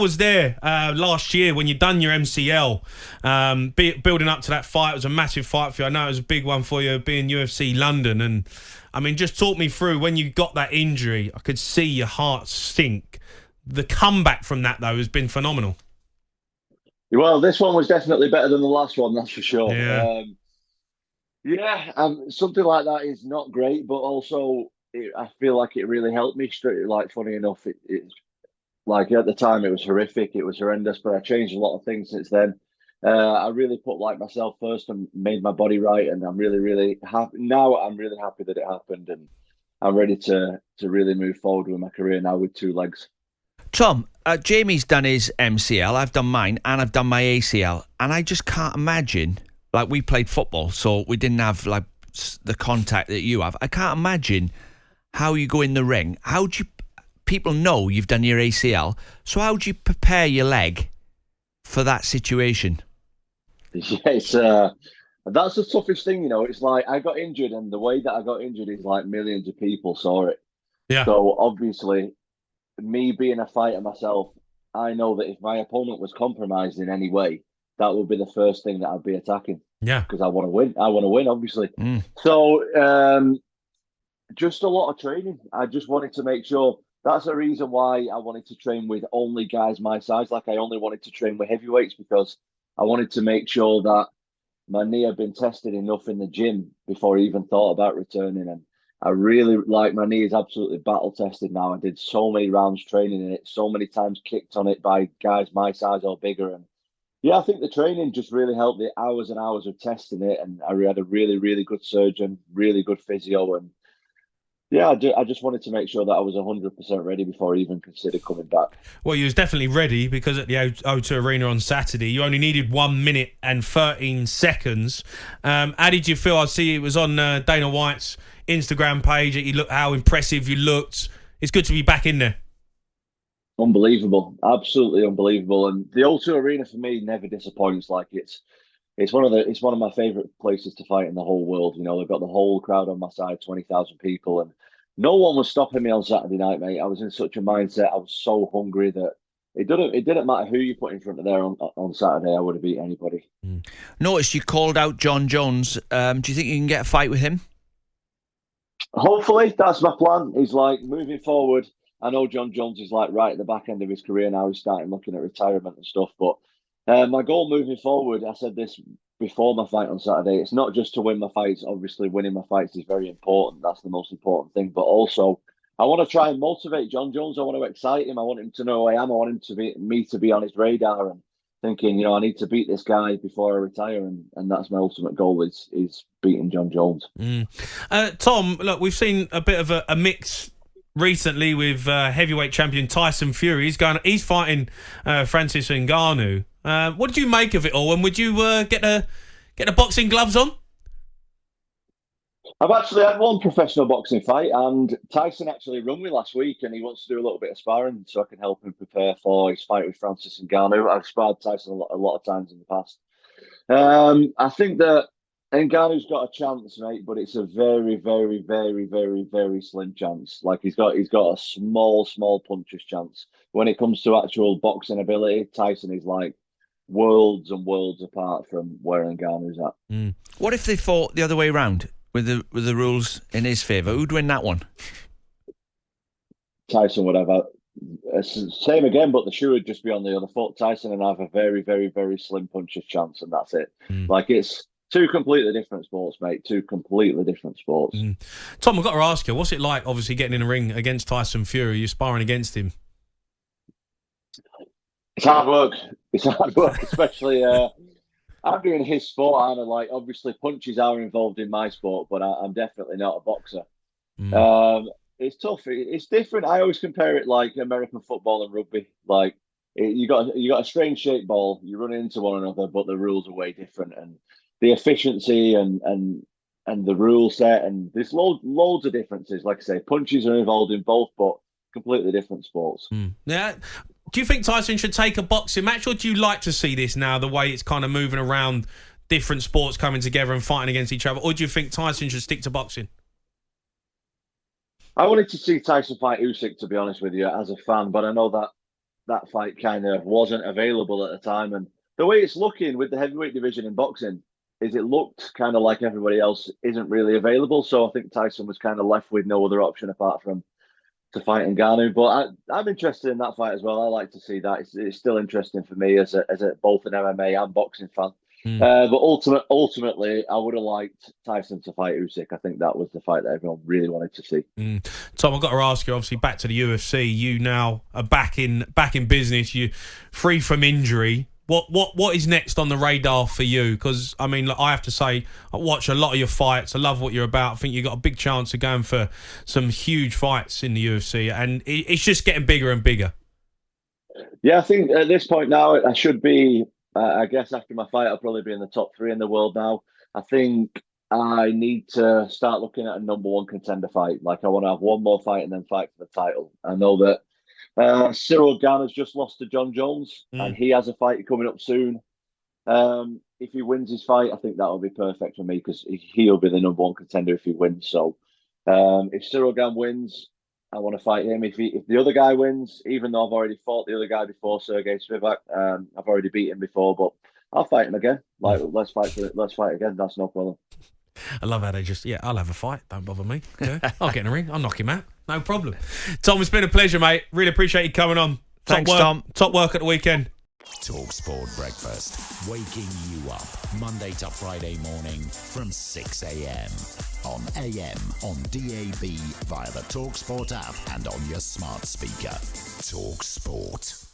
was there last year when you done your MCL, building up to that fight. It was a massive fight for you. I know it was a big one for you, being UFC London. And I mean, just talk me through when you got that injury. I could see your heart sink. The comeback from that, though, has been phenomenal. Well, this one was definitely better than the last one, that's for sure. Yeah. Something like that is not great, but also I feel like it really helped me. Like, funny enough, it's like at the time it was horrific, it was horrendous, but I changed a lot of things since then. I really put like myself first and made my body right, and I'm really, really happy now. I'm really happy that it happened, and I'm ready to really move forward with my career now with two legs. Tom, Jamie's done his MCL, I've done mine, and I've done my ACL, and I just can't imagine. Like, we played football, so we didn't have like the contact that you have. I can't imagine how you go in the ring. How do you? People know you've done your ACL, so how do you prepare your leg for that situation? Yeah, that's the toughest thing, you know. It's like I got injured, and the way that I got injured is like millions of people saw it. Yeah. So obviously, me being a fighter myself, I know that if my opponent was compromised in any way, that would be the first thing that I'd be attacking. Yeah. Because I want to win. I want to win, obviously. So just a lot of training. I just wanted to make sure. That's the reason why I wanted to train with only guys my size. Like, I only wanted to train with heavyweights because I wanted to make sure that my knee had been tested enough in the gym before I even thought about returning. And I really like my knee is absolutely battle tested now. I did so many rounds training in it, so many times kicked on it by guys my size or bigger. And yeah, I think the training just really helped. The hours and hours of testing it, and I had a really, really good surgeon, really good physio, and yeah, I just wanted to make sure that I was 100% ready before I even considered coming back. Well, you was definitely ready because at the O2 Arena on Saturday, you only needed 1 minute and 13 seconds. How did you feel? I see it was on Dana White's Instagram page that you looked how impressive you looked. It's good to be back in there. Unbelievable, absolutely unbelievable. And the O2 Arena for me never disappoints. Like, it's one of my favourite places to fight in the whole world. You know, they've got the whole crowd on my side, 20,000 people, and no one was stopping me on Saturday night, mate. I was in such a mindset. I was so hungry that it didn't matter who you put in front of there on Saturday. I would have beat anybody. Noticed you called out John Jones. Do you think you can get a fight with him? Hopefully, that's my plan. He's like, moving forward. I know John Jones is like right at the back end of his career now. He's starting looking at retirement and stuff. But my goal moving forward, I said this before my fight on Saturday, it's not just to win my fights. Obviously, winning my fights is very important. That's the most important thing. But also, I want to try and motivate John Jones. I want to excite him. I want him to know who I am. I want him to be on his radar and thinking, you know, I need to beat this guy before I retire. And that's my ultimate goal is beating John Jones. Tom, look, we've seen a bit of a mix recently with heavyweight champion Tyson Fury. He's fighting Francis Ngannou. What did you make of it all? And would you get the boxing gloves on? I've actually had one professional boxing fight, and Tyson actually rung me last week, and he wants to do a little bit of sparring so I can help him prepare for his fight with Francis Ngannou. I've sparred Tyson a lot of times in the past. I think that Ngannou's got a chance, mate, but it's a very, very, very, very, very slim chance. Like, he's got a small puncher's chance. When it comes to actual boxing ability, Tyson is like worlds and worlds apart from where Ngannou's at. What if they fought the other way around with the rules in his favour? Who'd win that one? Tyson would have same again, but the shoe would just be on the other foot. Tyson and I have a very, very, very slim puncher's chance, and that's it. Like, it's two completely different sports, mate. Two completely different sports. Tom, I've got to ask you, what's it like, obviously, getting in a ring against Tyson Fury? You're sparring against him. It's hard work. It's hard work, especially I'm doing his sport, and like, obviously punches are involved in my sport, but I'm definitely not a boxer. It's tough. It's different. I always compare it like American football and rugby. Like, you got a strange shaped ball. You run into one another, but the rules are way different, and the efficiency and the rule set, and there's loads of differences. Like I say, punches are involved in both, but completely different sports. Yeah. Do you think Tyson should take a boxing match, or do you like to see this now, the way it's kind of moving around, different sports coming together and fighting against each other, or do you think Tyson should stick to boxing? I wanted to see Tyson fight Usyk, to be honest with you, as a fan, but I know that that fight kind of wasn't available at the time. And the way it's looking with the heavyweight division in boxing is it looked kind of like everybody else isn't really available. So I think Tyson was kind of left with no other option apart from to fight Ngannou. But I'm interested in that fight as well. I like to see that. It's still interesting for me as a both an MMA and boxing fan. But ultimately, I would have liked Tyson to fight Usyk. I think that was the fight that everyone really wanted to see. Tom, I've got to ask you, obviously, back to the UFC. You now are back in business. You free from injury. What is next on the radar for you? Because, I mean, I have to say, I watch a lot of your fights. I love what you're about. I think you've got a big chance of going for some huge fights in the UFC. And it's just getting bigger and bigger. Yeah, I think at this point now, I should be... I guess after my fight, I'll probably be in the top 3 in the world now. I think I need to start looking at a number 1 contender fight. Like, I want to have one more fight and then fight for the title. I know that Cyril Gane has just lost to John Jones, and he has a fight coming up soon. If he wins his fight, I think that'll be perfect for me because he'll be the number 1 contender if he wins. So if Cyril Gane wins, I want to fight him. If the other guy wins, even though I've already fought the other guy before, Sergey Spivak, I've already beat him before, but I'll fight him again. Like, let's fight again. That's no problem. I love how they just, I'll have a fight. Don't bother me. Okay? I'll get in a ring. I'll knock him out. No problem. Tom, it's been a pleasure, mate. Really appreciate you coming on. Thanks, Tom. Top work at the weekend. talkSPORT Breakfast, waking you up Monday to Friday morning from 6 a.m. on AM, on DAB, via the talkSPORT app and on your smart speaker. talkSPORT.